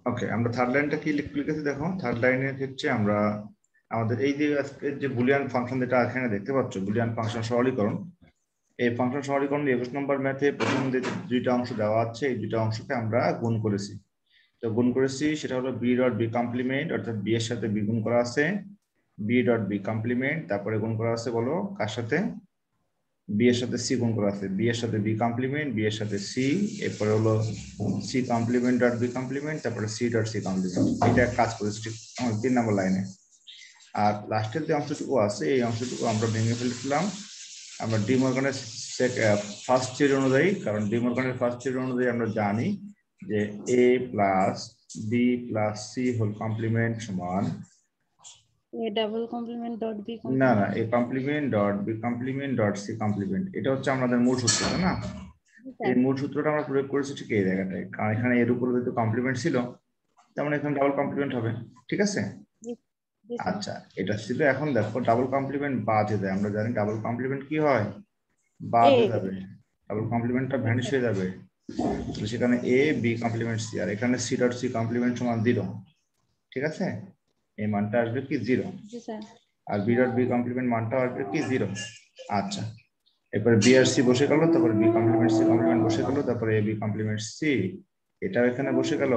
ওকে, আমরা থার্ড লাইনটা কি লিখেছি দেখো। থার্ড লাইনের ক্ষেত্রে আমরা আমাদের এই যে আজকের যে বুলিয়ান ফাংশন যেটা এখানে দেখতে পাচ্ছ, বুলিয়ান ফাংশন সরলীকরণ, এই ফাংশন সরলীকরণ 21 নম্বর ম্যাথে প্রথম যে দুইটা অংশ দেওয়া আছে, এই দুইটা অংশকে আমরা গুণ করেছি। তো গুণ করেছি সেটা হলো বি ডট বি কমপ্লিমেন্ট, অর্থাৎ বি এর সাথে বি গুণ করা আছে, বি ডট বি কমপ্লিমেন্ট, তারপরে গুণ করা আছে বলো কার সাথে, বি এর সাথে সি গুণ করা আছে, বি এর সাথে বি কমপ্লিমেন্ট, বি এর সাথে সি, এরপরে হলো C complement dot B complement, তারপরে সি ডট সি কমপ্লিমেন্ট। এটা কাজ করেছে ঠিক 3 নম্বর লাইনে। আর লাস্টের যে অংশটুকু আছে এই অংশটুকু আমরা ভেঙে ফেলেছিলাম আমরা ডি মর্গানের ফার্স্ট থিওরি অনুযায়ী, কারণ ডি মর্গানের ফার্স্ট থিওরি অনুযায়ী আমরা জানি যে A plus B plus C whole complement সমান A double complement dot B না না A complement dot B complement dot C complement, এটা হচ্ছে আমাদের মূল সূত্র, তাই না? এই মূল সূত্রটা আমরা প্রয়োগ করেছি ঠিক এই জায়গাটায়, কারণ এখানে এর উপরে যেহেতু কমপ্লিমেন্ট ছিল তেমন এখানে ডাবল কমপ্লিমেন্ট হবে। ঠিক আছে, আচ্ছা এটা ছিল। এখন দেখো ডাবল কমপ্লিমেন্ট বাদে দেয়, আমরা জানি ডাবল কমপ্লিমেন্ট কি হয়, বাদে যাবে, ডাবল কমপ্লিমেন্টটা ভ্যানিশ হয়ে যাবে। সেখানে এ বি কমপ্লিমেন্ট সি, আর এখানে সি ডট সি কমপ্লিমেন্ট সমান 0। ঠিক আছে, এই মানটা আসবে কি 0, আর বি ডট বি কমপ্লিমেন্ট মানটা আসবে কি 0। আচ্ছা, এরপরে বি আর সি বসে গেল, তারপরে বি কমপ্লিমেন্ট সি কমপ্লিমেন্ট বসে গেল, তারপরে এ বি কমপ্লিমেন্ট সি এটাও এখানে বসে গেল।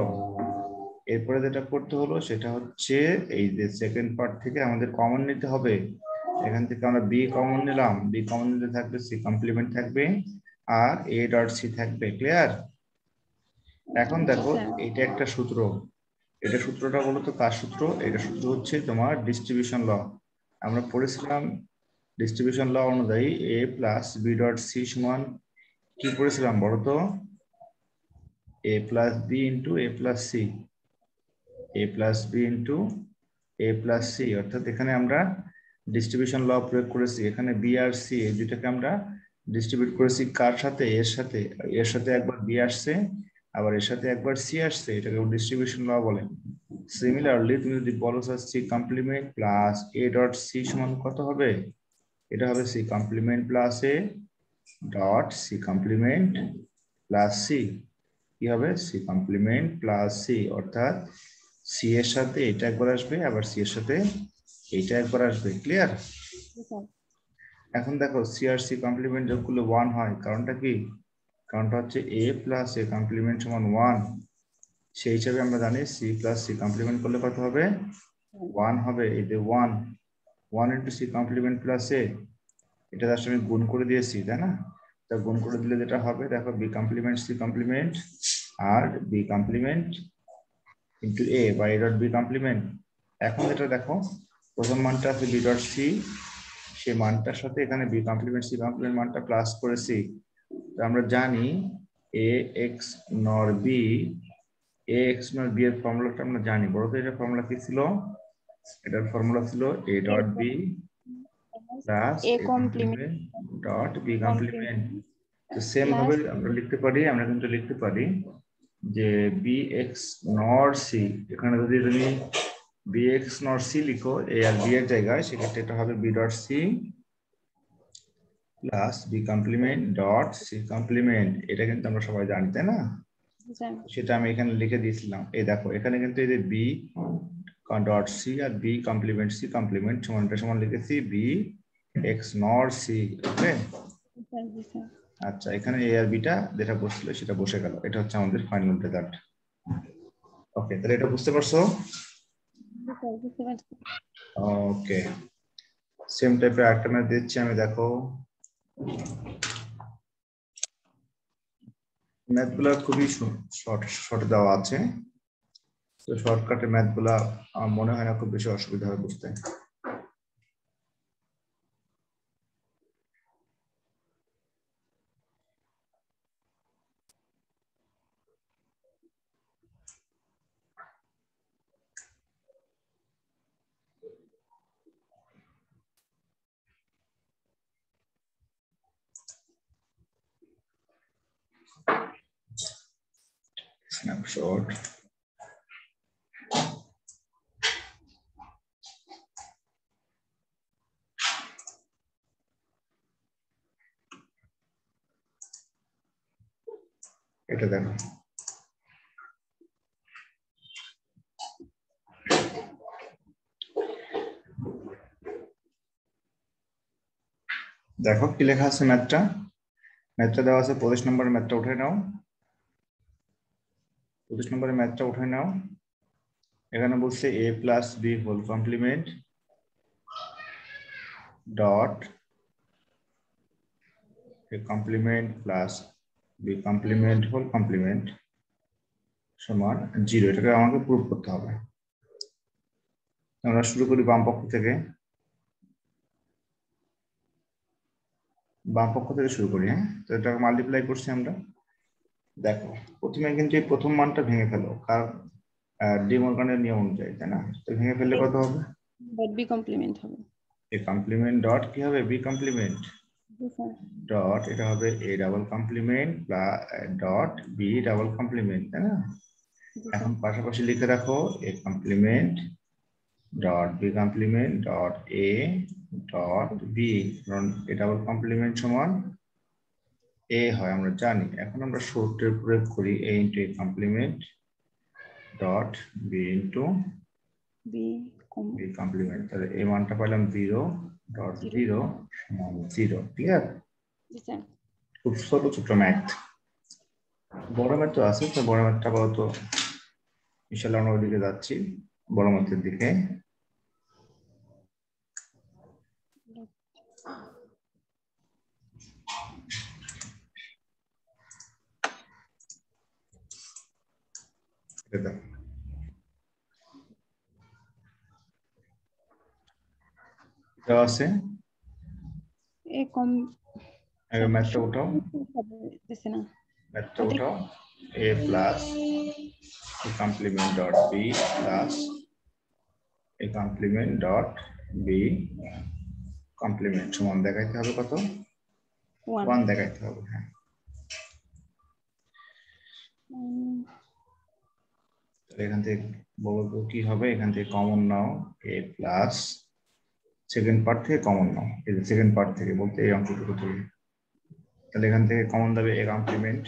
এরপরে যেটা করতে হলো সেটা হচ্ছে এই যে সেকেন্ড পার্ট থেকে আমাদের কমন নিতে হবে। এখান থেকে আমরা বি কমন নিলাম, বি কমন নিতে থাকবে সি কমপ্লিমেন্ট থাকবে আর এ ডট সি থাকবে। ক্লিয়ার? এখন দেখো এটা একটা সূত্র, এটা সূত্রটা বলতো কার সূত্র? এটা সূত্র হচ্ছে তোমার ডিস্ট্রিবিউশন ল। আমরা পড়েছিলাম ডিস্ট্রিবিউশন ল অনুযায়ী এ প্লাস বি ডট সি সমান কি পড়েছিলাম বলতো? এ প্লাস বি ইন্টু এ প্লাস সি, এ প্লাস বি ইন্টু এ প্লাস সি, অর্থাৎ এখানে আমরা ডিস্ট্রিবিউশন ল প্রয়োগ করেছি। এখানে বি আর সি এই দুটাকে আমরা ডিস্ট্রিবিউট করেছি কার সাথে? এর সাথে। এর সাথে একবার বি আসছে, আবার এর সাথে একবার সি আসছে, এটাকে ডিস্ট্রিবিউশন ল বলে। সিমিলারলি তুমি যদি বলো C complement plus A dot C সমান কত হবে? এটা হবে C complement plus A dot C complement plus C. কি হবে? সি কমপ্লিমেন্ট প্লাস সি, অর্থাৎ সি এর সাথে এটা একবার আসবে, আবার সি এর সাথে এইটা একবার আসবে। ক্লিয়ার? এখন দেখো সি আর সি কমপ্লিমেন্ট যোগ করলে 1 হয়, কারণটা কি? কারণটা হচ্ছে এ প্লাস এ কমপ্লিমেন্ট সমান 1। সেই হিসাবে আমরা জানি সি প্লাস সি কমপ্লিমেন্ট করলে কত হবে? 1 হবে। এই যে 1 ইন্টু সি কমপ্লিমেন্ট প্লাস এ, এটা আসলে আমি গুণ করে দিয়েছি, তাই না? তা গুণ করে দিলে যেটা হবে দেখো বি কমপ্লিমেন্ট সি কমপ্লিমেন্ট আর বি কমপ্লিমেন্ট ইন্টু এ বা এ ডট বি কমপ্লিমেন্ট। এখন যেটা দেখো প্রথম মানটা আছে বি ডট সি, সেই মানটার সাথে এখানে বি কমপ্লিমেন্ট সি কমপ্লিমেন্ট মানটা প্লাস করেছি। আমরা জানি এ এক্স নর বি, এ এক্স নর বি এর ফর্মুলাটা আমরা জানি। বড় তো এটা ফর্মুলা কি ছিল? এটার ফর্মুলা ছিল A dot B plus A A complement complement dot B complement. তো সেম ভাবে আমরা লিখতে পারি, আমরা কিন্তু লিখতে পারি যে বি এক্স নর সি, এখানে যদি তুমি বি এক্স নর সি লিখো এ আর বি এর জায়গায়, সেক্ষেত্রে এটা হবে B dot C plus B complement dot C complement. এটা কিন্তু আমরা সবাই জানি, তাই না? সেটা আমি এখানে লিখে দিয়েছিলাম। এই দেখো এখানে কিন্তু এই যে বি ডট সি আর বি কমপ্লিমেন্ট সি কমপ্লিমেন্ট সমানটা সমান লিখেছি বি এক্স নর সি। ওকে, আচ্ছা এখানে এ আর বিটা যেটা বসছিল সেটা বসে গেল। এটা হচ্ছে আমাদের ফাইনাল রেজাল্ট। ওকে, তাহলে এটা বুঝতে পারছো? ওকে, সেম টাইপের আরেকটা ম্যাথ দিচ্ছি আমি, দেখো। ম্যাথগুলো খুবই শর্ট দেওয়া আছে, তো শর্টকাটে ম্যাথগুলা আমার মনে হয় না খুব বেশি অসুবিধা হবে বুঝতে। স্ন্যাপশট। এটা দেখো দেখো কি লেখা আছে ম্যাথটা দেওয়া আছে 25 নম্বরের ম্যাথটা উঠে নাও 25 নম্বরের ম্যাথটা উঠে নাও এখানে বলছে a plus b whole complement dot a complement plus b complement whole complement সমান 0 এটাকে আমাকে প্রুফ করতে হবে আমরা শুরু করি বাম পক্ষ থেকে শুরু করি হ্যাঁ তো এটাকে মাল্টিপ্লাই করছি আমরা দেখো প্রথমে কিন্তু এই প্রথম মানটা ভেঙে ফেলো কারণ ডি মর্গানের নিয়ম অনুযায়ী তাই না তো ভেঙে ফেললে কত হবে ডট বি কমপ্লিমেন্ট হবে এ কমপ্লিমেন্ট ডট কি হবে বি কমপ্লিমেন্ট জি স্যার ডট এটা হবে A double complement plus dot B double complement তাই না জি এখন স্যার পাশাপাশি লিখে রাখো A complement dot B complement dot A dot B কারণ এ ডাবল কমপ্লিমেন্ট সমান এ হয় আমরা জানি এখন আমরা সূত্রের প্রয়োগ করি a into A complement dot B into B B complement তাহলে এই মানটা পেলাম 0 ডট 0 সমান 0 ঠিক আছে জি স্যার খুব ছোট ম্যাথ বড় ম্যাথ তো আছে তো বড় ম্যাথটা বলতো ইনশাআল্লাহ আমরা ওইদিকে যাচ্ছি বড় ম্যাথের দিকে এটা এটা আছে এ কম আগে ম্যাথটা উঠাও দিছে না ম্যাথটা উঠাও a plus a complement dot b plus a complement dot b complement সমান দেখাইতে হবে কত 1 দেখাইতে হবে হ্যাঁ এখান থেকে বলবো কি হবে এখান থেকে common now a plus second part থেকে কমন নাও এই সেকেন্ড পার্ট থেকে বলতে এই অঙ্কটুকু থেকে তাহলে এখান থেকে কমন যাবে a কমপ্লিমেন্ট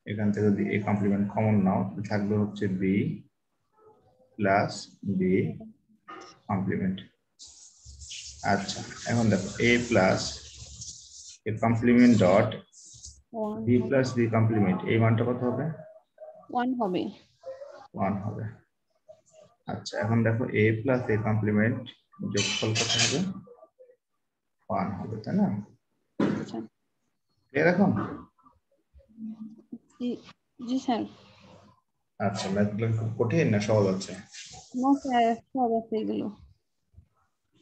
এখান থেকে যদি a কমপ্লিমেন্ট কমন নাও থাকবে হচ্ছে b প্লাস b কমপ্লিমেন্ট আচ্ছা এখন দেখো a plus a complement dot b plus b complement এই মানটা কত হবে 1 হবে 1 হবে আচ্ছা এখন দেখো a প্লাস a কমপ্লিমেন্ট যোগফল কত হবে 1 হবে তাই না ক্লিয়ার এখন জি স্যার আচ্ছা ম্যাথগুলো খুব কঠিন না সহজ আছে না স্যার সব আছে এগুলো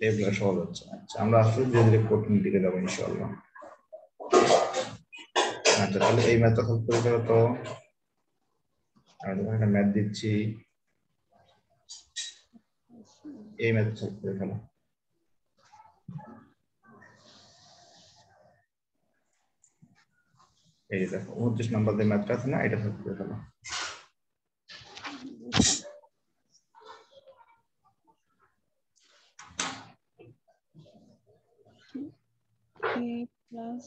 এগুলো সহজ আছে আচ্ছা আমরা আসলে ধীরে ধীরে কঠিন দিকে যাবো ইনশাআল্লাহ আচ্ছা তাহলে এই ম্যাথটা সলভ করে দাও তো আমি তোমাকে একটা ম্যাথ দিচ্ছি এই ম্যাথ সলভ করে ফেলো এই দেখো 29 নম্বর যে ম্যাথটা আছে না এটা সলভ করে ফেলো a প্লাস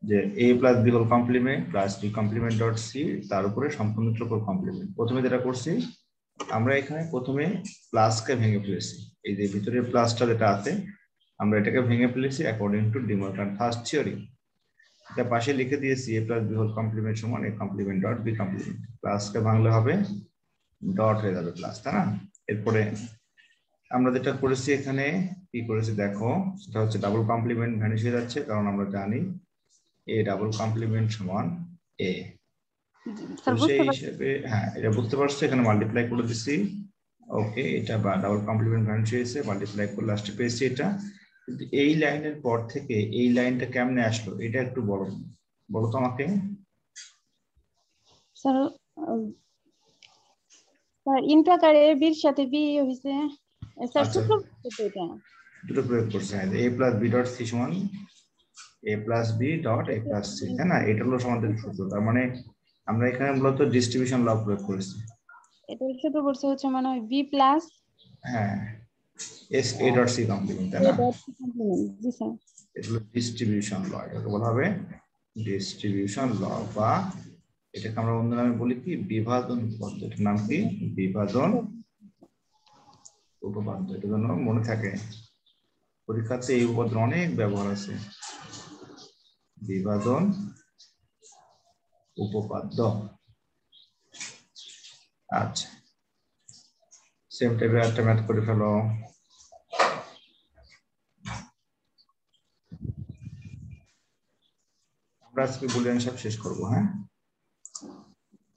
যে a plus b whole complement plus b complement dot c তার উপরে সম্পূর্ণ ট্রিপল কমপ্লিমেন্ট প্রথমে যেটা করছি আমরা এখানে প্রথমে প্লাসকে ভেঙে ফেলেছি এই যে ভিতরের প্লাসটা যেটা আছে আমরা এটাকে ভেঙে ফেলেছি according to De Morgan first theory এটা পাশে লিখে দিয়েছি a plus b whole complement সমান a complement dot b complement প্লাসকে ভাঙলে হবে ডট হয়ে যাবে প্লাস তাই না এরপরে আমরা যেটা করেছি এখানে কি করেছি দেখো সেটা হচ্ছে ডাবল কমপ্লিমেন্ট ভ্যানিশ হয়ে যাচ্ছে কারণ আমরা জানি a ডাবল কমপ্লিমেন্ট সমান a সেই হিসেবে হ্যাঁ এটা বুঝতে পারছো এখানে মাল্টিপ্লাই করে দিছি ওকে এটা ডাবল কমপ্লিমেন্ট ভ্যানিশ হয়েছে মাল্টিপ্লাই করে লাস্টে পেয়েছি এটা কিন্তু এই লাইনের পর থেকে এই লাইনটা কেমনে আসলো এটা একটু বলো তো আমাকে স্যার স্যার ইন্টাকারে বির সাথে বি হইছে স্যার সূত্র এটা দুটো প্রয়োগ করছি a plus b dot c সমান a plus b dot a plus c তাই না এটা হলো সমান্তরাল সূত্র তার মানে আমরা এখানে মূলত ডিস্ট্রিবিউশন ল প্রয়োগ করেছি এটা সূত্র পড়ছে হচ্ছে মানে b প্লাস হ্যাঁ s a dot c complement তাই না জি স্যার এটা হলো ডিস্ট্রিবিউশন ল এটাকে বলা হবে ডিস্ট্রিবিউশন ল বা এটাকে আমরা অন্য নামে বলি কি বিভাজন উপপাদ্য। এটার নাম কি বিভাজন উপপাদ্য। এটা যেন মনে থাকে, পরীক্ষাতে এই উপপাদ্যের অনেক ব্যবহার আছে। বিভাজন উপপাদ্য। আচ্ছা, সেম টাইপের একটা ম্যাথ করে ফেলো। আমরা আজকে বুলিয়ান সব শেষ করবো, হ্যাঁ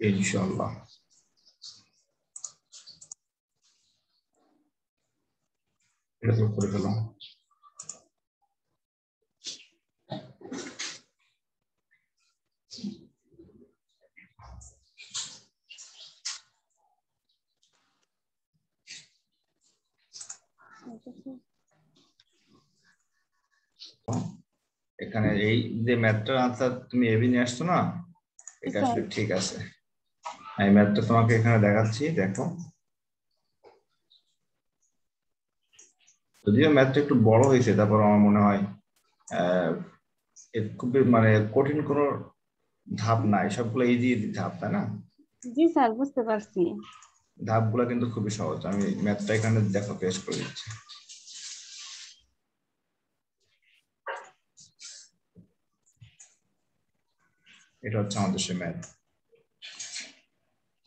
ইনশাআল্লাহ। এটা করে ফেলো। এখানে এই যে ম্যাথটার আনসার তুমি এবি নিয়ে আসছো না, এটা আসলে ঠিক আছে। আমি ম্যাথটা তোমাকে এখানে দেখাচ্ছি, দেখো। যদিও ম্যাথটা একটু বড় হয়েছে, তারপর আমার মনে হয় খুবই মানে কঠিন কোনো ধাপ নাই, সবগুলো ইজি ইজি ধাপ, তাই না? জি স্যার, বুঝতে পারছি। ধাপগুলো কিন্তু খুবই সহজ। আমি ম্যাথটা এখানে দেখো পেস্ট করে দিচ্ছি। এটা হচ্ছে আমাদের সে ম্যাথ,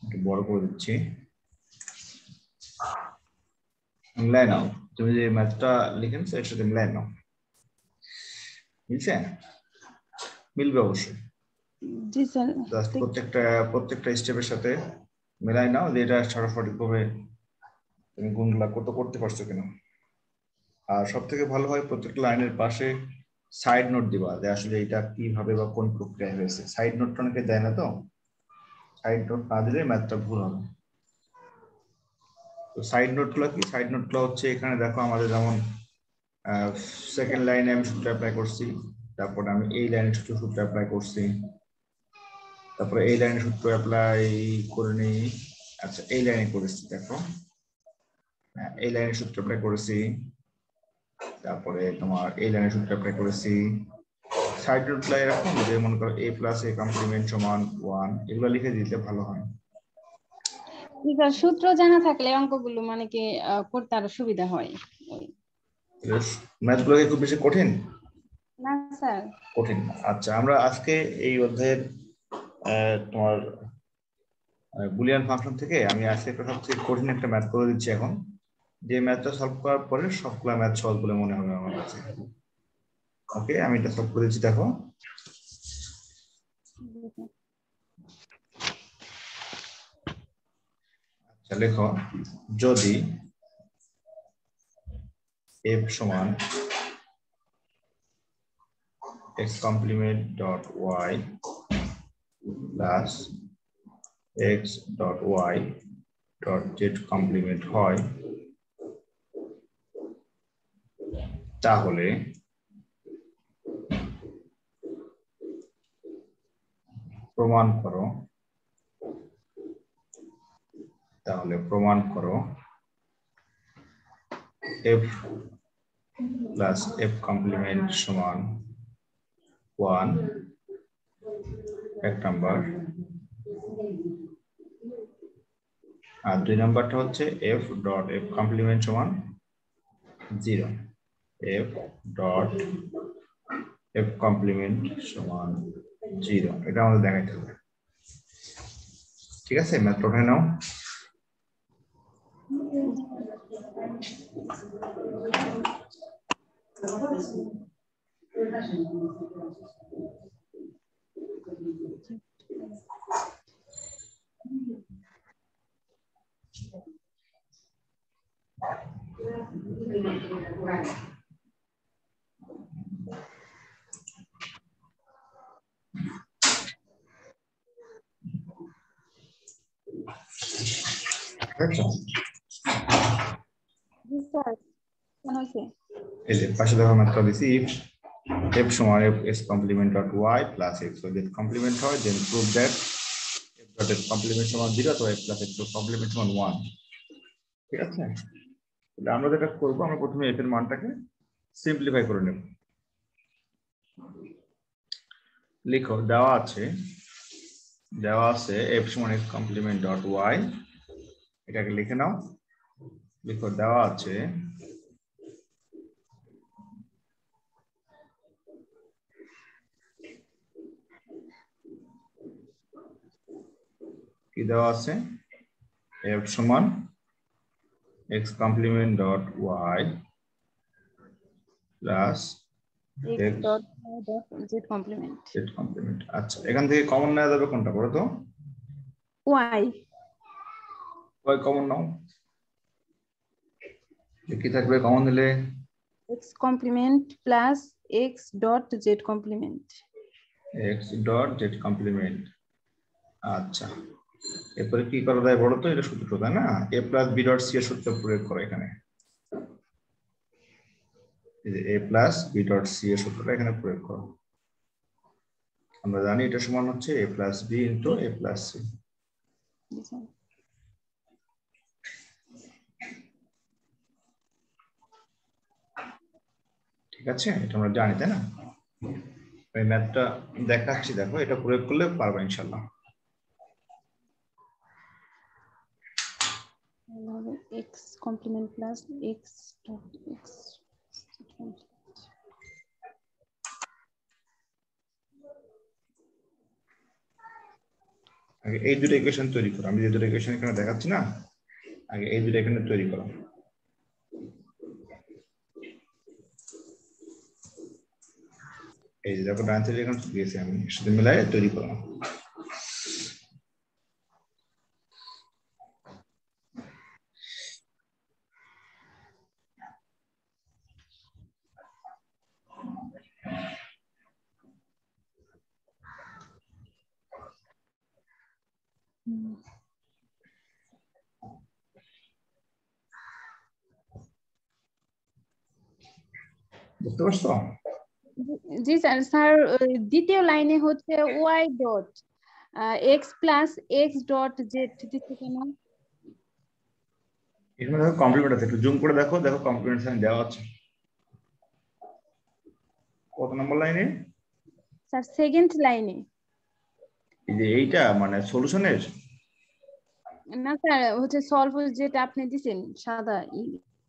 একটু বড় করে দিচ্ছি। মিলাই নাও, তুমি যে ম্যাথটা লিখেছো এর সাথে মিলাই নাও। মিলছে? মিলবে অবশ্যই। জি স্যার। জাস্ট প্রত্যেকটা স্টেপের সাথে মিলাই নাও যে এটা সঠিকভাবে তুমি গুণগুলা করতে পারছো কিনা। আর সব থেকে ভালো হয় প্রত্যেকটা লাইনের পাশে সাইড নোট দিবা, যে আসলে এটা কিভাবে বা কোন প্রক্রিয়ায় হয়েছে। সাইড নোটটা অনেকে দেয় না, তো সাইড নোট না দিলে ম্যাথটা ভুল হবে। তো সাইড নোটগুলো কি? সাইড নোটগুলো হচ্ছে এখানে দেখো, আমাদের যেমন সেকেন্ড লাইনে আমি সূত্র অ্যাপ্লাই করছি, তারপরে আমি এই লাইনে সূত্র অ্যাপ্লাই করছি, তারপরে এই লাইনে সূত্র অ্যাপ্লাই করে নিই। আচ্ছা, এই লাইনে করেছি, দেখো এই লাইনে সূত্র অ্যাপ্লাই করেছি, তারপরে তোমার এই লাইনে সূত্র অ্যাপ্লাই করেছি। সাইড নোটগুলো এরকম যে মনে করো a প্লাস a কমপ্লিমেন্ট সমান 1, এগুলো লিখে দিতে ভালো হয়। ঠিক আছে, সূত্র জানা থাকলে অঙ্কগুলো মানে কি করতে আরো সুবিধা হয়। ম্যাথগুলো কি খুব বেশি কঠিন? না স্যার। কঠিন না। আচ্ছা, আমরা আজকে এই অধ্যায়ের তোমার বুলিয়ান ফাংশন থেকে আমি আজকে একটা সবচেয়ে কঠিন একটা ম্যাথ করে দিচ্ছি এখন। যে ম্যাথটা সলভ করার পরে সবগুলো ম্যাথ সহজ বলে মনে হবে আমার কাছে। ওকে, আমি এটা সলভ করে দিচ্ছি, দেখো। আচ্ছা, লেখো যদি f সমান x complement dot y plus x dot y dot z complement হয়, তাহলে প্রমাণ করো f প্লাস f কমপ্লিমেন্ট সমান 1, এক নাম্বার। আর দুই নাম্বারটা হচ্ছে f ডট f কমপ্লিমেন্ট সমান 0, f ডট f কমপ্লিমেন্ট সমান 0, এটা আমাদের দেখাইতে হবে। ঠিক আছে, ম্যাথ উঠায় নাও। জি স্যার, কেন হয়েছে? এই যে পাশে দেখো ম্যাথটা দিছি, f সমান f s complement dot y plus x যদি কমপ্লিমেন্ট হয় then prove that f dot f complement সমান 0 তো f প্লাস x কমপ্লিমেন্ট সমান 1। ঠিক আছে, তাহলে আমরা যেটা করব, আমরা প্রথমে f এর মানটাকে সিম্পলিফাই করে নেব। লিখো, দেওয়া আছে দেওয়া আছে f সমান x কমপ্লিমেন্ট ডট y, এটাকে লিখে নাও। লিখো দেওয়া আছে কি দেওয়া আছে f সমান x complement dot y plus x dot y dot z complement z complement. আচ্ছা, এখান থেকে কমন নেওয়া যাবে কোনটা বলো তো? y y কমন নাও, কি থাকবে কমন নিলে? x complement plus x dot z complement x dot z complement. আচ্ছা, এরপরে কি করা যায় বলো তো? এটা সূত্র তাই না, a plus b dot c এর সূত্র প্রয়োগ করো এখানে। এই যে a plus b dot c এর সূত্রটা এখানে প্রয়োগ করো। আমরা জানি এটা সমান হচ্ছে a plus b into a plus c। ঠিক আছে, এটা আমরা জানি তাই না? এই ম্যাথটা দেখাচ্ছি, দেখো এটা প্রয়োগ করলে পারবে ইনশাআল্লাহ। x complement plus x dot x আগে এই দুটো ইকুয়েশন তৈরি করো, আমি যে দুটো ইকুয়েশন এখানে দেখাচ্ছি না, আগে এই দুটো এখানে তৈরি করো। এই যে দেখো ডান সাইডে এখানে দিয়েছি আমি, সাথে মিলাই তৈরি করো। বুঝতে পারছো? জি স্যার। স্যার দ্বিতীয় লাইনে হচ্ছে y dot x plus x dot z দিচ্ছে কেন? এখানে দেখো কমপ্লিমেন্ট আছে, একটু জুম করে দেখো, দেখো কমপ্লিমেন্ট সাইন দেওয়া আছে কত নম্বর লাইনে? স্যার সেকেন্ড লাইনে। এই যে এইটা মানে সলিউশনের? না স্যার, হচ্ছে সলভ যেটা আপনি দিছেন সাদা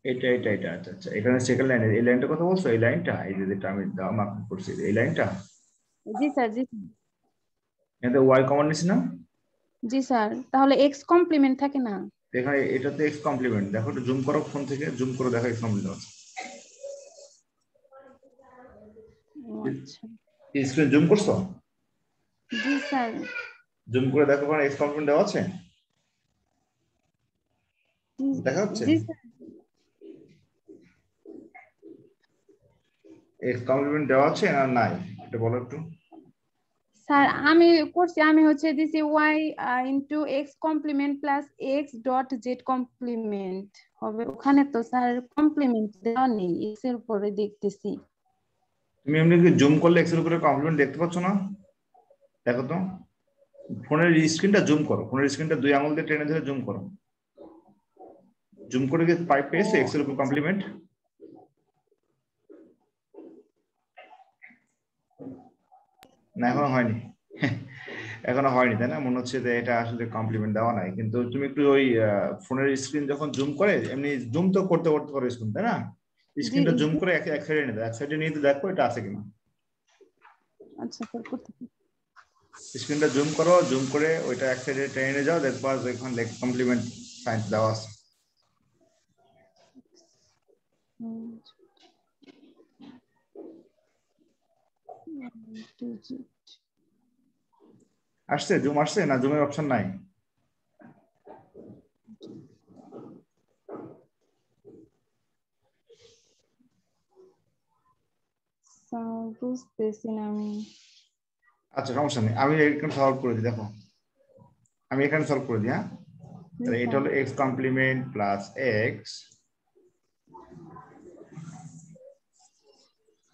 এটা এটা এটা আচ্ছা আচ্ছা, এখানে সেকেন্ড লাইনে এই লাইনটা কথা বলছো? এই লাইনটা, এই যে যেটা আমি মার্ক করছি এই লাইনটা? জি স্যার। জি এখানে ওয়াই কমন নিছি না? জি স্যার, তাহলে এক্স কমপ্লিমেন্ট থাকে না? এখানে এটাতে এক্স কমপ্লিমেন্ট, দেখো একটু জুম করো, ফোন থেকে জুম করে দেখো এক্স কমপ্লিমেন্ট আছে। আচ্ছা স্ক্রিন জুম করছো? জি স্যার। জুম করে দেখো ওখানে এক্স কমপ্লিমেন্ট দেওয়া আছে, দেখা যাচ্ছে? জি স্যার। এক্স কমপ্লিমেন্ট দেওয়া আছে না নাই এটা বলো একটু। স্যার আমি করছি, আমি হচ্ছে দিছি y into x complement plus x dot z complement হবে। ওখানে তো স্যার কমপ্লিমেন্ট দেওয়া নেই, x এর উপরে দেখতেছি। তুমি এমনি কি জুম করলে এক্স এর উপরে কমপ্লিমেন্ট দেখতে পাচ্ছ না? দেখো তো, ফোনের স্ক্রিনটা জুম করো, ফোনের স্ক্রিনটা দুই আঙুল দিয়ে টেনে ধরে জুম করো। জুম করে কি পাইপ পেয়েছে এক্স এর উপর কমপ্লিমেন্ট? না এখনো হয়নি। এখনো হয়নি তাই না? মনে হচ্ছে যে এটা আসলে কমপ্লিমেন্ট দেওয়া নাই, কিন্তু তুমি একটু ওই ফোনের স্ক্রিন যখন জুম করে, এমনি জুম তো করতে করতে পারো স্ক্রিন তাই না? জি স্ক্রিনটা জুম জি। করে এক সাইডে নিয়ে দাও, এক সাইডে নিয়ে দেখো এটা আছে কিনা। আচ্ছা স্যার করতেছি। স্ক্রিনটা জুম করো, জুম করে ওইটা এক সাইডে টেনে নিয়ে যাও, দেখবা ওইখানে কমপ্লিমেন্ট সাইন দেওয়া আছে। আসছে জুম আসছে না? জুমের অপশন নাই? স্যার বুঝতেছি না আমি। আচ্ছা সমস্যা নেই, আমি এখানে সলভ করে দিই, দেখো আমি এখানে সলভ করে দিই। হ্যাঁ, তাহলে এটা হলো X complement plus X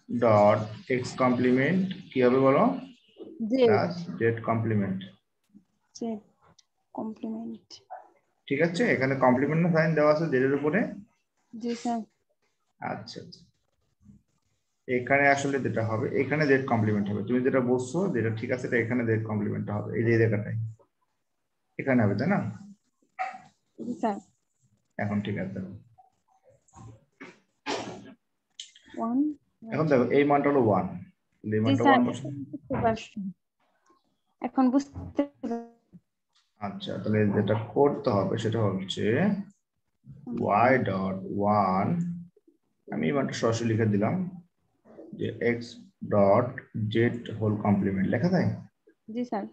dot X complement কি হবে বলো? Plus Z complement. Z complement. ঠিক আছে, এখানে কমপ্লিমেন্ট সাইন দেওয়া আছে জেড এর উপরে। জি স্যার। আচ্ছা আচ্ছা, এখানে আসলে যেটা হবে এখানে জেড কমপ্লিমেন্ট হবে, তুমি যেটা বলছো যেটা ঠিক আছে এটা এখানে জেড কমপ্লিমেন্ট হবে, এই যে এই জায়গাটায় এখানে হবে, তাই না? জি স্যার। এখন ঠিক আছে। 1 এখন দেখো এই মানটা হলো 1, এই জি মানটা স্যার 1 বসে। বুঝতে পারছি, এখন বুঝতে আচ্ছা, তাহলে যেটা করতে হবে সেটা হচ্ছে y ডট 1, আমি এই মানটা সরাসরি লিখে দিলাম যে x dot Z whole complement লেখা যায়। জি স্যার।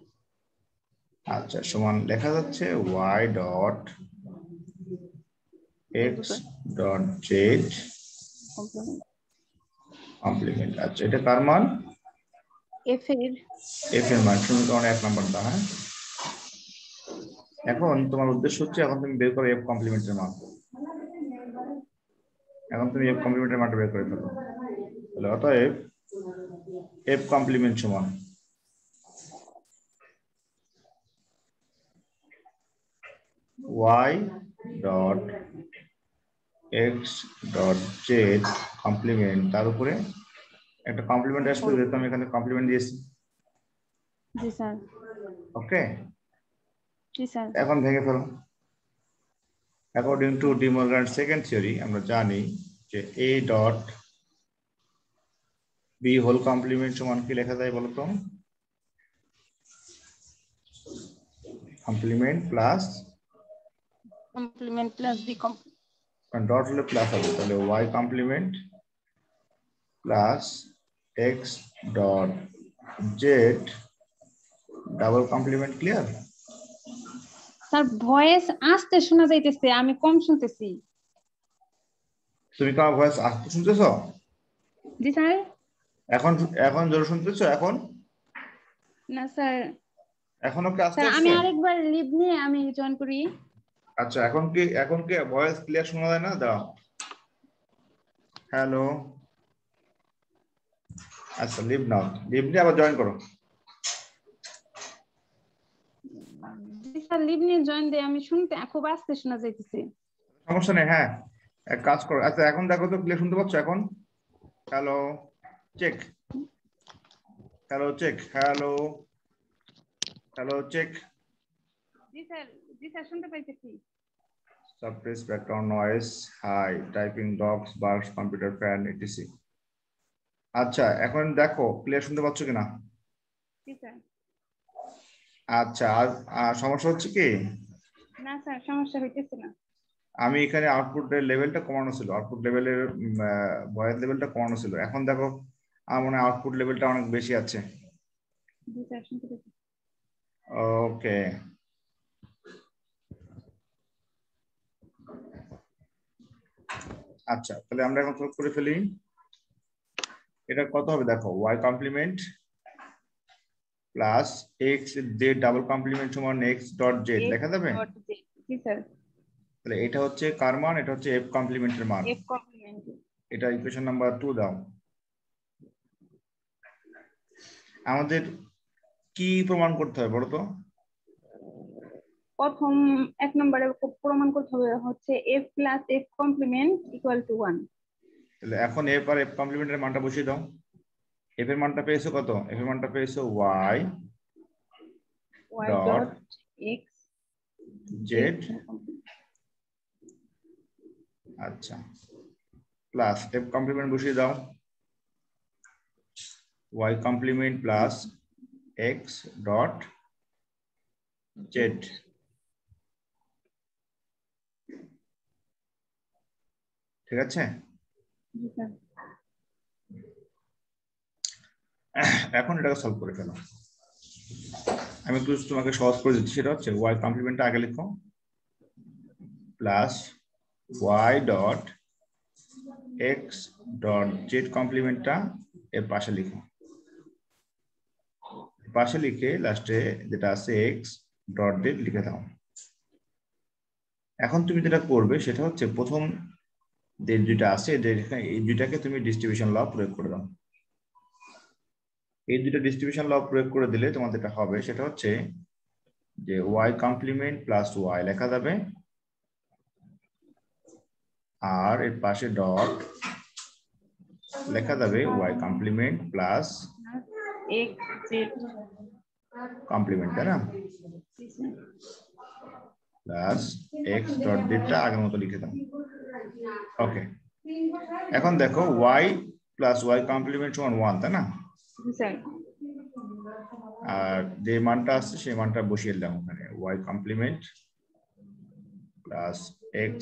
আচ্ছা, সমান লেখা যাচ্ছে y dot x dot Z complement complement. আচ্ছা, এটা কার মান? f এর f এর মান, সমীকরণ 1 নম্বর দা। হ্যাঁ, এখন তোমার উদ্দেশ্য হচ্ছে এখন তুমি বের করো f কমপ্লিমেন্টের মান। এখন তুমি f কমপ্লিমেন্টের মানটা বের করে ফেলো। তাহলে অতএব f কমপ্লিমেন্ট সমান y dot x dot Z complement, তার উপরে একটা কমপ্লিমেন্ট আসবে, যেহেতু আমি এখানে কমপ্লিমেন্ট দিয়েছি। জি স্যার। ওকে, জি স্যার। এখন ভেঙে ফেলো। According to De Morgan second theory আমরা জানি যে a dot b whole complement সমান কি লেখা যায় বলো তো? Complement plus complement plus B complement. Dot হলে প্লাস হবে, তাহলে y complement plus x dot Z double complement. Clear? Sir voice আসতে শোনা যাইতেছে, আমি কম শুনতেছি। তুমি কি আমার ভয়েস আসতে শুনতেছো? জি স্যার। এখন এখন জোরে শুনতেছো? এখন না স্যার। এখনো কি আসতে স্যার আমি আসছে? আরেকবার লিভ নিয়ে আমি জয়েন করি। আচ্ছা, এখন কি ভয়েস ক্লিয়ার শোনা যায় না? দাঁড়াও, হ্যালো। আচ্ছা, লিভ নাও, লিভ নিয়ে আবার জয়েন করো। জি স্যার লিভ নিয়ে জয়েন দিয়ে আমি শুনতে খুব আস্তে শোনা যাইতেছে। সমস্যা নেই, হ্যাঁ, এক কাজ করো। আচ্ছা, এখন দেখো তো ক্লিয়ার শুনতে পাচ্ছ এখন? Hello, check, hello check, hello, hello check. জি স্যার। জি স্যার শুনতে পাইতেছি। Suppress background noise, high, typing dogs, barks, computer fan, etc. আচ্ছা, এখন দেখো ক্লিয়ার শুনতে পাচ্ছ কিনা? জি স্যার। আচ্ছা, আর সমস্যা হচ্ছে কি? না স্যার সমস্যা হইতেছে না। আমি এখানে আউটপুটের লেভেলটা কমানো ছিল, আউটপুট লেভেলের ভয়েস লেভেলটা কমানো ছিল। এখন দেখো আমার মনে হয় আউটপুট লেভেলটা অনেক বেশি আছে। জি স্যার শুনতে পাইতেছি। ওকে, আচ্ছা, তাহলে আমরা এখন সলভ করে ফেলি। এটা কত হবে দেখো, y কমপ্লিমেন্ট প্লাস x জেড ডাবল কমপ্লিমেন্ট সমান x ডট জেড লেখা যাবে। জি স্যার। তাহলে এটা হচ্ছে কার মান? এটা হচ্ছে f কমপ্লিমেন্টের মান। F complement. এটা ইকুয়েশন নাম্বার 2 দাও। আমাদের কি প্রমাণ করতে হবে বলো তো? প্রথম এক নম্বরে প্রমাণ করতে হবে হচ্ছে f প্লাস f কমপ্লিমেন্ট ইকুয়াল টু 1। তাহলে এখন f আর f কমপ্লিমেন্টের মানটা বসিয়ে দাও। f এর মানটা পেয়েছো কত? f এর মানটা পেয়েছো y dot dot X Z. আচ্ছা, প্লাস f কমপ্লিমেন্ট বসিয়ে দাও, y complement plus x dot Z. ঠিক আছে, এখন এটাকে সলভ করে ফেলো। আমি একটু তোমাকে সহজ করে দিচ্ছি, সেটা হচ্ছে y কমপ্লিমেন্টটা আগে লিখো, plus y dot X dot Z কমপ্লিমেন্টটা এর পাশে লিখো, পাশে লিখে লাস্টে যেটা আছে এক্স ডট জেড লিখে দাও। এখন তুমি যেটা করবে সেটা হচ্ছে প্রথম যে দুইটা আছে এই দুইটাকে তুমি ডিস্ট্রিবিউশন ল প্রয়োগ করে দাও। এই দুইটা ডিস্ট্রিবিউশন ল প্রয়োগ করে দিলে তোমার যেটা হবে সেটা হচ্ছে যে y কমপ্লিমেন্ট প্লাস y লেখা যাবে, আর এর পাশে ডট লেখা যাবে y complement plus x z complement, তাই না? প্লাস x ডট জেডটা আগের মতো লিখে দাও। ওকে, এখন দেখো y প্লাস y কমপ্লিমেন্ট সমান 1, তাই না? স্যার আর যে মানটা আসছে সেই মানটা বসিয়ে দিলাম ওখানে, y complement plus x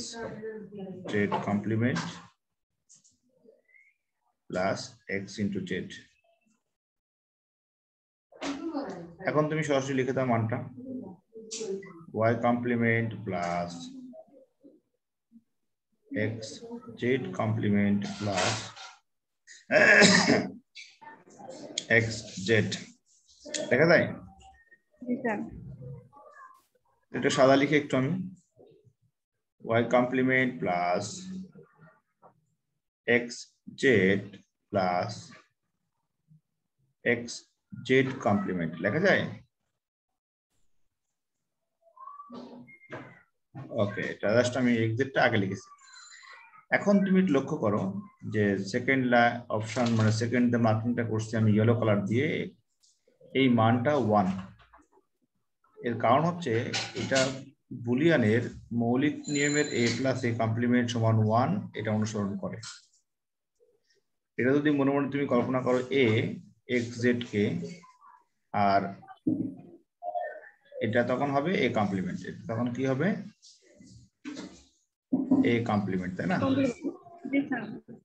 Z complement plus x into Z. এখন তুমি সরাসরি লিখে দাও মানটা, y complement plus x Z complement plus x Z. দেখা যায়? এটা সাদা লিখে একটু আমি, y complement plus x Z plus x Z complement লেখা যায়? ওকে, এটা জাস্ট আমি x জেডটা আগে লিখেছি। এখন তুমি লক্ষ্য করো যে সেকেন্ড অপশন মানে সেকেন্ড যে মার্কিংটা করছি আমি ইয়েলো কালার দিয়ে, এই মানটা 1। এর কারণ হচ্ছে এটা বুলিয়ানের মৌলিক নিয়মের a প্লাস a কমপ্লিমেন্ট সমান 1 এটা অনুসরণ করে। এটা যদি মনে মনে তুমি কল্পনা করো a x z কে, আর এটা তখন হবে a কমপ্লিমেন্ট, তখন কি হবে a কমপ্লিমেন্ট, তাই না?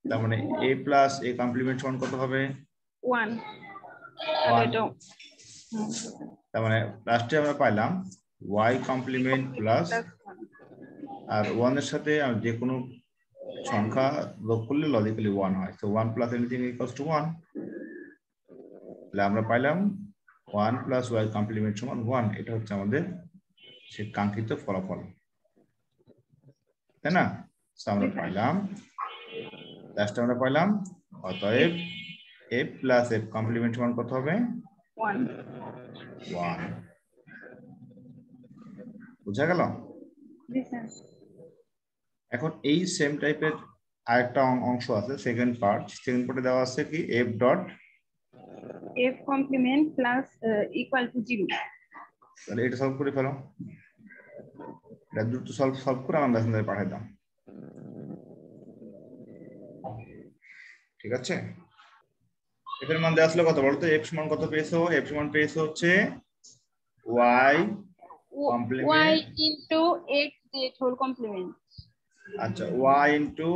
তার মানে a প্লাস a কমপ্লিমেন্ট সমান কত হবে? 1। তার মানে লাস্টে আমরা পাইলাম y কমপ্লিমেন্ট প্লাস, আর 1 এর সাথে যে কোনো সংখ্যা যোগ করলে লজিক্যালি 1 হয়, তো 1 প্লাস এনিথিং ইকুয়ালস টু 1। তাহলে আমরা পাইলাম 1 প্লাস y কমপ্লিমেন্ট সমান 1। এটা হচ্ছে আমাদের সেই কাঙ্ক্ষিত ফলাফল, তাই না? আমরা পাইলাম লাস্টে আমরা পাইলাম অতএব f প্লাস f কমপ্লিমেন্ট সমান কত হবে? 1। বুঝা গেল? এখন এই সেম টাইপের আরেকটা অংশ আছে, সেকেন্ড পার্টে দেওয়া আছে কি f dot f complement plus equal to 0। তাহলে এটা সলভ করে ফেলো, এটা দ্রুত সলভ করে আমার মেসেঞ্জারে পাঠিয়ে দাও, ঠিক আছে? এটার মান দেওয়া ছিল কত বলতো? f সমান কত পেয়েছো? f সমান পেয়েছো হচ্ছে y complement into x Z whole complement. আচ্ছা y ইনটু,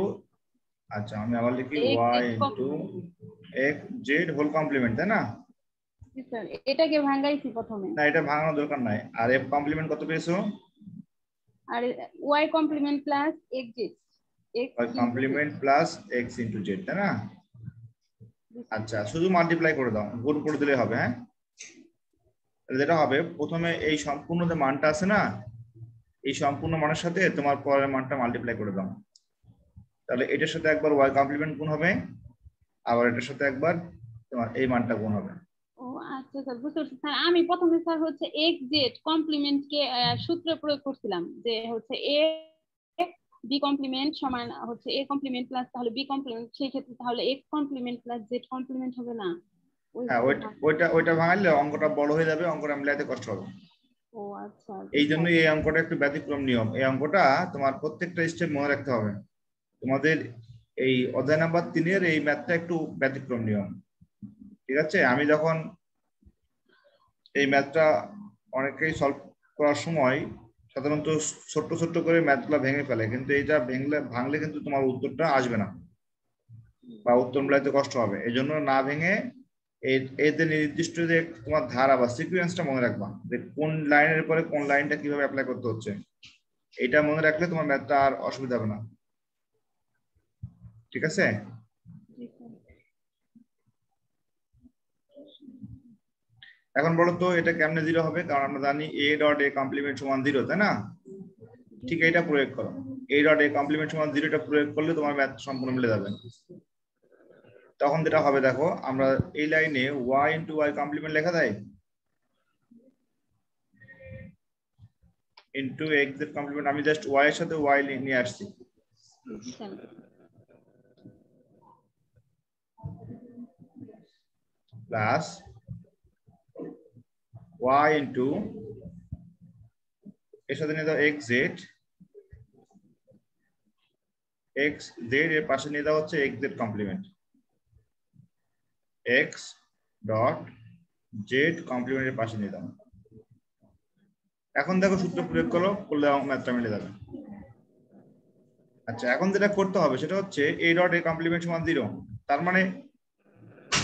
আচ্ছা আমি আবার লিখি y into x Z whole complement, তাই না? স্যার এটাকে ভাঙাইছি প্রথমে। না, এটা ভাঙানোর দরকার নাই। আর f কমপ্লিমেন্ট কত পেয়েছো? আর y complement plus x Z, y complement plus x into Z, তাই না? আচ্ছা শুধু মাল্টিপ্লাই করে দাও, গুণ করে দিলে হবে। হ্যাঁ, যেটা হবে প্রথমে এই সম্পূর্ণ যে মানটা আছে না, এই সম্পূর্ণ মানের সাথে তোমার পরের মানটা মাল্টিপ্লাই করে দাও, তাহলে এটার সাথে একবার y কমপ্লিমেন্ট গুণ হবে, আবার এটার সাথে একবার তোমার এই মানটা গুণ হবে। ও আচ্ছা স্যার, বুঝতে পারছি স্যার। আমি প্রথমে স্যার হচ্ছে x জেড কমপ্লিমেন্ট কে সূত্র প্রয়োগ করছিলাম, যে হচ্ছে a b কমপ্লিমেন্ট সমান হচ্ছে a কমপ্লিমেন্ট প্লাস তাহলে b কমপ্লিমেন্ট, সেই ক্ষেত্রে তাহলে x complement plus z complement হবে না? হ্যাঁ, ওইটা ভাঙালে অঙ্কটা বড় হয়ে যাবে, অঙ্কটা মিলাইতে কষ্ট হবে। ও আচ্ছা, এই জন্য এই অঙ্কটা একটু ব্যতিক্রম নিয়ম। এই অঙ্কটা তোমার প্রত্যেকটা স্টেপ মনে রাখতে হবে। তোমাদের এই অধ্যায় নাম্বার 3 এর এই ম্যাথটা একটু ব্যতিক্রম নিয়ম, ঠিক আছে? আমি যখন এই ম্যাথটা অনেকেই সলভ করার সময় সাধারণত ছোট্ট ছোট্ট করে ম্যাথগুলো ভেঙে ফেলে, কিন্তু এইটা ভাঙলে কিন্তু তোমার উত্তরটা আসবে না বা উত্তর মিলাইতে কষ্ট হবে। এই জন্য না ভেঙে এই যে নির্দিষ্ট যে তোমার ধারা বা সিকুয়েন্সটা মনে রাখবা, যে কোন লাইনের পরে কোন লাইনটা কিভাবে অ্যাপ্লাই করতে হচ্ছে, এটা মনে রাখলে তোমার ম্যাথটা আর অসুবিধা হবে না, ঠিক আছে? এখন বলো তো এটা কেমনে 0 হবে? কারণ আমরা জানি a ডট a কমপ্লিমেন্ট সমান 0, তাই না? ঠিক এটা প্রয়োগ করো, a ডট a কমপ্লিমেন্ট সমান 0 টা প্রয়োগ করলে তোমার ম্যাথ সম্পূর্ণ মিলে যাবে। তখন যেটা হবে দেখো, আমরা এই লাইনে y ইনটু y কমপ্লিমেন্ট লেখা যায় ইনটু x এর কমপ্লিমেন্ট, আমি জাস্ট y এর সাথে y নিয়ে আসছি। প্লাস y ইন্টু এর সাথে নিয়ে দাও xz, xz এর পাশে নিয়ে দাও হচ্ছে xz complement, x dot Z কমপ্লিমেন্টের পাশে নিয়ে দাও। এখন দেখো সূত্র প্রয়োগ করো, করলে ম্যাথটা মিলে যাবে। আচ্ছা, এখন যেটা করতে হবে সেটা হচ্ছে a ডট a কমপ্লিমেন্ট সমান 0। তার মানে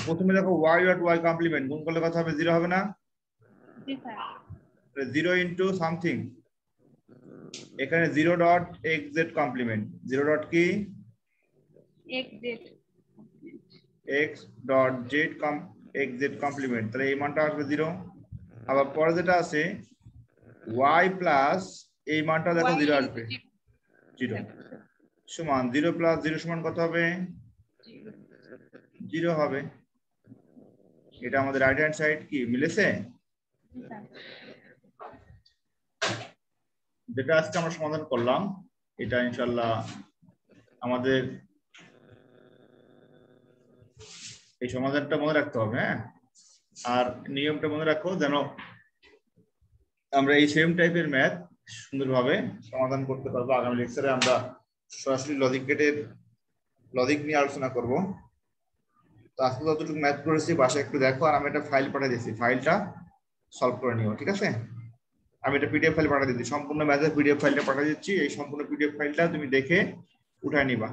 প্রথমে দেখো y ডট y কমপ্লিমেন্ট গুণ করলে কত হবে? 0 হবে না? জি স্যার। 0 ইনটু সামথিং, এখানে 0 ডট xz কমপ্লিমেন্ট, 0 ডট কি x dot Z xz complement, তাহলে এই মানটা আসবে 0। আবার পরে যেটা আছে y প্লাস এই মানটা দেখো 0 আসবে, 0 সমান 0 প্লাস 0 সমান কত হবে? 0 হবে। এটা আমাদের রাইট হ্যান্ড সাইড কি মিলেছে? যেটা আজকে আমরা সমাধান করলাম এটা ইনশাআল্লাহ আমাদের এই সমাধানটা মনে রাখতে হবে। হ্যাঁ, আর নিয়মটা মনে রাখো যেন আমরা এই সেম টাইপের ম্যাথ সুন্দরভাবে সমাধান করতে পারবো। আগামী লেকচারে আমরা সরাসরি লজিক গেটের লজিক নিয়ে আলোচনা করব। তো আজকে যতটুকু ম্যাথ করেছি বাসায় একটু দেখো, আর আমি একটা ফাইল পাঠিয়ে দিয়েছি, ফাইলটা সলভ করে নিও, ঠিক আছে? আমি এটা পিডিএফ ফাইল পাঠিয়ে দিচ্ছি, সম্পূর্ণ ম্যাথের পিডিএফ ফাইলটা পাঠিয়ে দিচ্ছি। এই সম্পূর্ণ পিডিএফ ফাইলটা তুমি দেখে উঠায় নিবা।